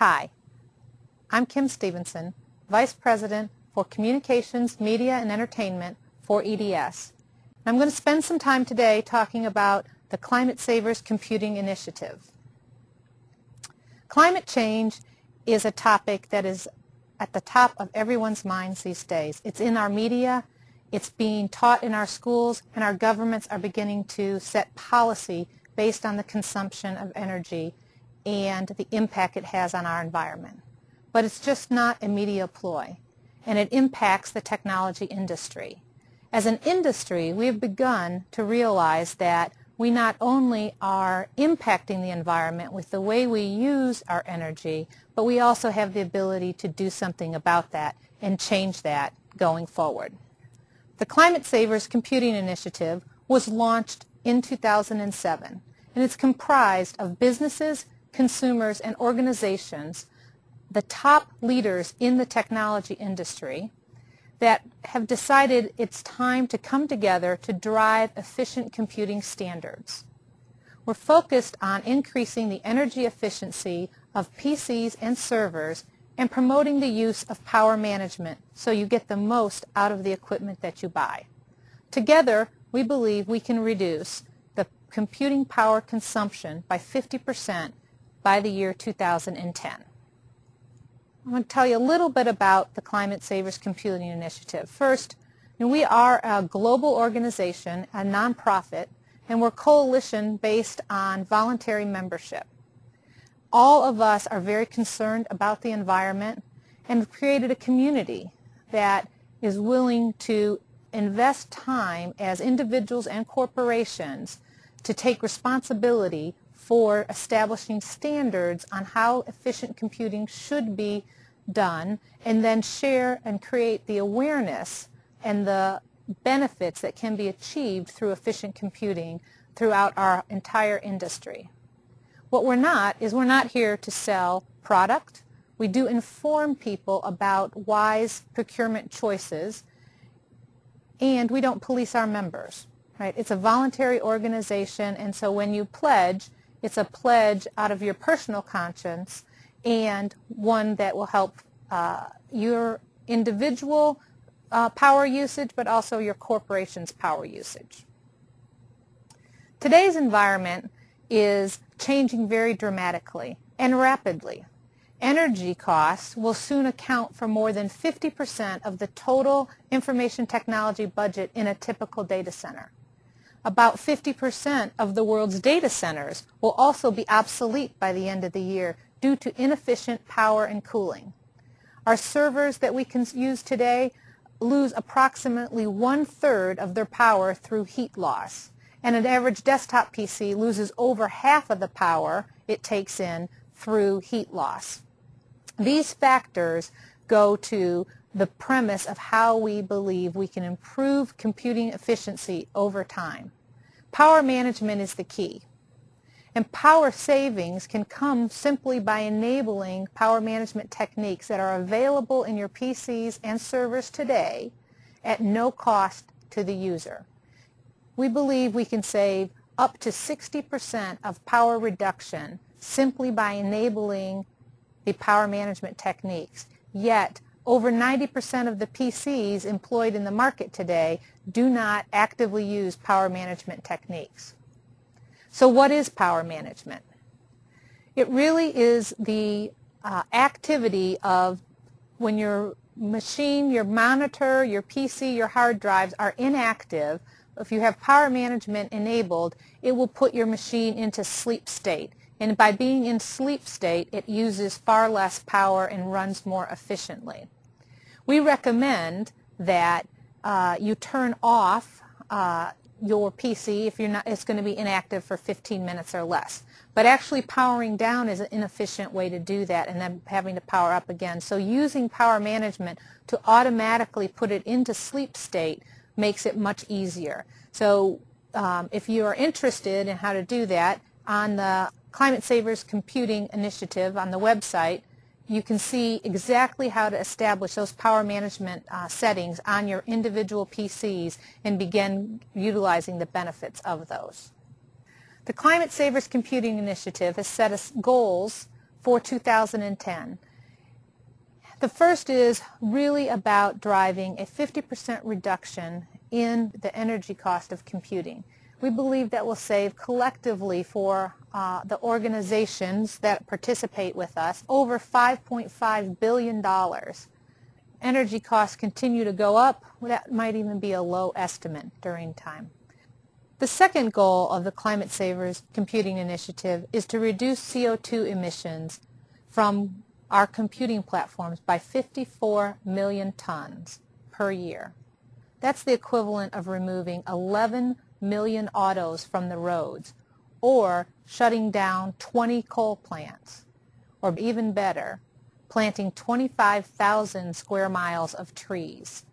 Hi, I'm Kim Stevenson, Vice President for Communications, Media, and Entertainment for EDS. I'm going to spend some time today talking about the Climate Savers Computing Initiative. Climate change is a topic that is at the top of everyone's minds these days. It's in our media, it's being taught in our schools, and our governments are beginning to set policy based on the consumption of energy and the impact it has on our environment. But it's just not a media ploy, and it impacts the technology industry. As an industry, we have begun to realize that we not only are impacting the environment with the way we use our energy, but we also have the ability to do something about that and change that going forward. The Climate Savers Computing Initiative was launched in 2007, and it's comprised of businesses, consumers, and organizations, the top leaders in the technology industry, that have decided it's time to come together to drive efficient computing standards. We're focused on increasing the energy efficiency of PCs and servers and promoting the use of power management so you get the most out of the equipment that you buy. Together, we believe we can reduce the computing power consumption by 50% by the year 2010. I'm going to tell you a little bit about the Climate Savers Computing Initiative. First, we are a global organization, a nonprofit, and we're a coalition based on voluntary membership. All of us are very concerned about the environment and have created a community that is willing to invest time as individuals and corporations to take responsibility for establishing standards on how efficient computing should be done, and then share and create the awareness and the benefits that can be achieved through efficient computing throughout our entire industry. What we're not is we're not here to sell product. We do inform people about wise procurement choices, and we don't police our members. Right? It's a voluntary organization, and so when you pledge, it's a pledge out of your personal conscience and one that will help your individual power usage, but also your corporation's power usage. Today's environment is changing very dramatically and rapidly. Energy costs will soon account for more than 50% of the total information technology budget in a typical data center. About 50% of the world's data centers will also be obsolete by the end of the year due to inefficient power and cooling. Our servers that we can use today lose approximately 1/3 of their power through heat loss, and an average desktop PC loses over half of the power it takes in through heat loss. These factors go to the premise of how we believe we can improve computing efficiency over time. Power management is the key. And power savings can come simply by enabling power management techniques that are available in your PCs and servers today at no cost to the user. We believe we can save up to 60% of power reduction simply by enabling the power management techniques. Yet, over 90% of the PCs employed in the market today do not actively use power management techniques. So what is power management? It really is the activity of when your machine, your monitor, your PC, your hard drives are inactive. If you have power management enabled, it will put your machine into sleep state. And by being in sleep state, it uses far less power and runs more efficiently. We recommend that you turn off your PC if it's going to be inactive for 15 minutes or less. But actually powering down is an inefficient way to do that, and then having to power up again. So using power management to automatically put it into sleep state makes it much easier. So if you are interested in how to do that, on the Climate Savers Computing Initiative on the website, you can see exactly how to establish those power management settings on your individual PCs and begin utilizing the benefits of those. The Climate Savers Computing Initiative has set us goals for 2010. The first is really about driving a 50% reduction in the energy cost of computing. We believe that will save collectively for the organizations that participate with us over $5.5 billion. Energy costs continue to go up. That might even be a low estimate during time. The second goal of the Climate Savers Computing Initiative is to reduce CO2 emissions from our computing platforms by 54 million tons per year. That's the equivalent of removing 11 million autos from the roads, or shutting down 20 coal plants, or even better, planting 25,000 square miles of trees.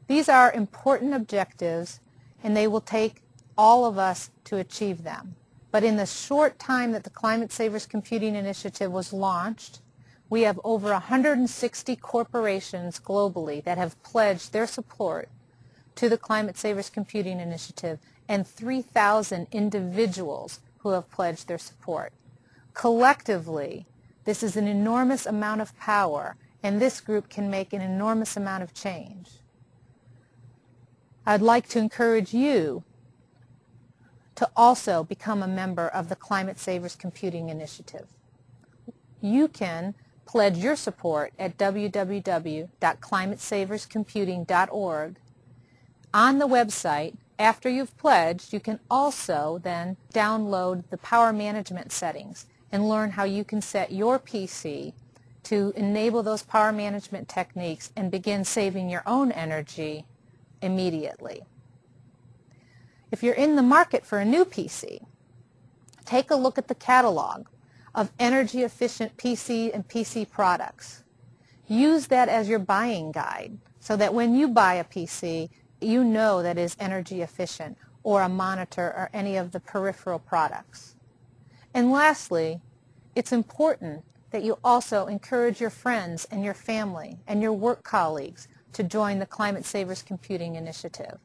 These are important objectives, and they will take all of us to achieve them. But in the short time that the Climate Savers Computing Initiative was launched, we have over 160 corporations globally that have pledged their support to the Climate Savers Computing Initiative, and 3,000 individuals who have pledged their support. Collectively, this is an enormous amount of power, and this group can make an enormous amount of change. I'd like to encourage you to also become a member of the Climate Savers Computing Initiative. You can pledge your support at www.climatesaverscomputing.org. On the website, after you've pledged, you can also then download the power management settings and learn how you can set your PC to enable those power management techniques and begin saving your own energy immediately. If you're in the market for a new PC, take a look at the catalog of energy-efficient PC and PC products. Use that as your buying guide so that when you buy a PC, you know that it is energy efficient, or a monitor, or any of the peripheral products. And lastly, it's important that you also encourage your friends and your family and your work colleagues to join the Climate Savers Computing Initiative.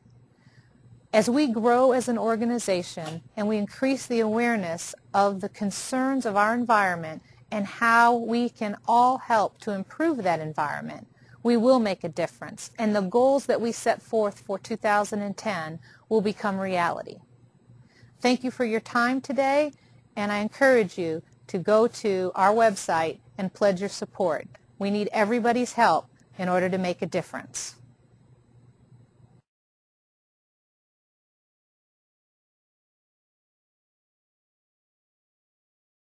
As we grow as an organization and we increase the awareness of the concerns of our environment and how we can all help to improve that environment, we will make a difference, and the goals that we set forth for 2010 will become reality. Thank you for your time today, and I encourage you to go to our website and pledge your support. We need everybody's help in order to make a difference.